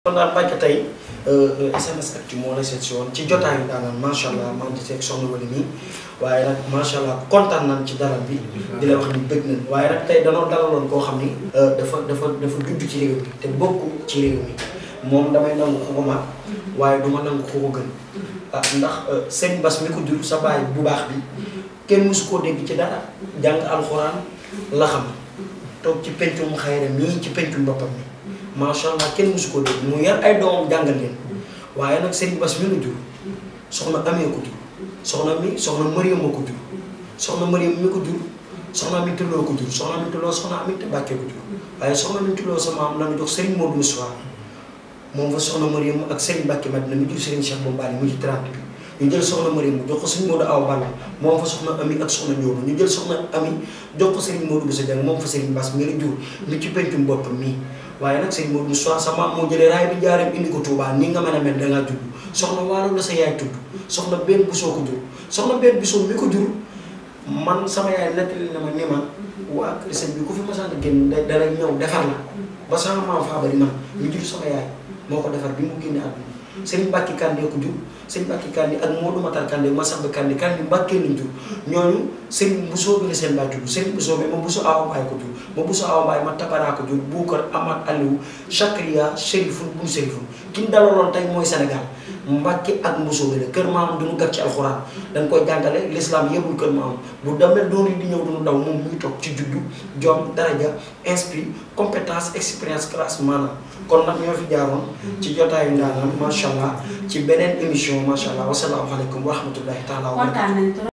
kon daal Mbacke tey SMS Actu moo la seet si woon ci jotaayu daanaan macha allah maa ngi seeg soxna Wally nii waaye nag macha allah kontaan nañ ci dalal bi. di la wax ni bëgg nañ waaye nag tey danoo dalaloon koo xam ni. dafa judd ci réew mi te bokk ci réew mi moom damay nangu ko mag waaye du ma nangu ko gën. ndax sëñ Bass mi ko jur sa baay bu baax bi kenn mësu koo dégg ci dara jàng alxuraan la xam toog ci pencum xayra mii ci pencum boppam mi. macha allah kenn mësu ko dégg mu yar ay doomam jàngal leen waaye nag Serigne Bass mi nu jur soxna amee ko jur soxna Mariam moo ko jur soxna Mariam mi ko jur soxna Aminta Lo ko jur soxna Aminta Lo soxna Aminta Mbàkke ko jur waaye soxna Aminta Lo sa maam la ñu jox Serigne Modou Moussa moom fa soxna Mariam ak Serigne Mbàkke Madina mi jur Serigne Cheikh Bombali mu ci 30 bi ñu jël soxna Mariam jox ko Serigne Modou Awa Balla moom fa soxna Ami ak soxna Ndiobo ñu jël soxna Ami jox ko Serigne Modou Boussa Dieng moom fa Serigne Bass mi la jur mi ci pencum boppam mii waaye nag sëñ Modou Moussa sa maam moo jëlee raay bi njaareem indi ko Touba ni nga mën a mel da ngaa judd soxna Waalo la sa yaay tudd soxna benn busoo ko jur soxna benn busoo mi ko jur man sama yaay nettali na ma ni ma waa kër sëñ bi ku fi masaan génn dalay ñëw defar la ba sama maam faa bari man ñu jur sama yaay moo ko defar bi mu génne àdduna Serigne Mbacke Kandé ko jur Serigne Mbacke Kandé ak Modou Matar Kandé Massamba Kandé Mbacke lañ jur ñooñu Serigne Bousso bi la seen baay tudd Serigne Bousso bi ma Bousso Awa Mbaye ko jur ma Bousso Awa Mbaye ma Tabara ko jur Boukar Amath Aliou Chakriya Chérifun Bun Chérifun ki ñu dalaloon tey mooy Sénégal Mbacke ak Bousso bi la kër maam duñu gàtt ci alxuraan dañ koy jàngale l'islam yëbul kër maam bu demee doon di ñëw duñu daw moom muy toog ci juddu jom daraja esprit compétence expérience classe maanaam kon nag ñoo fi jaaroon ci jotaayu ndaanaan macha allah ci beneen émission macha allah wasalaamaaleykum wa rahmatullahi taala wa barakatuh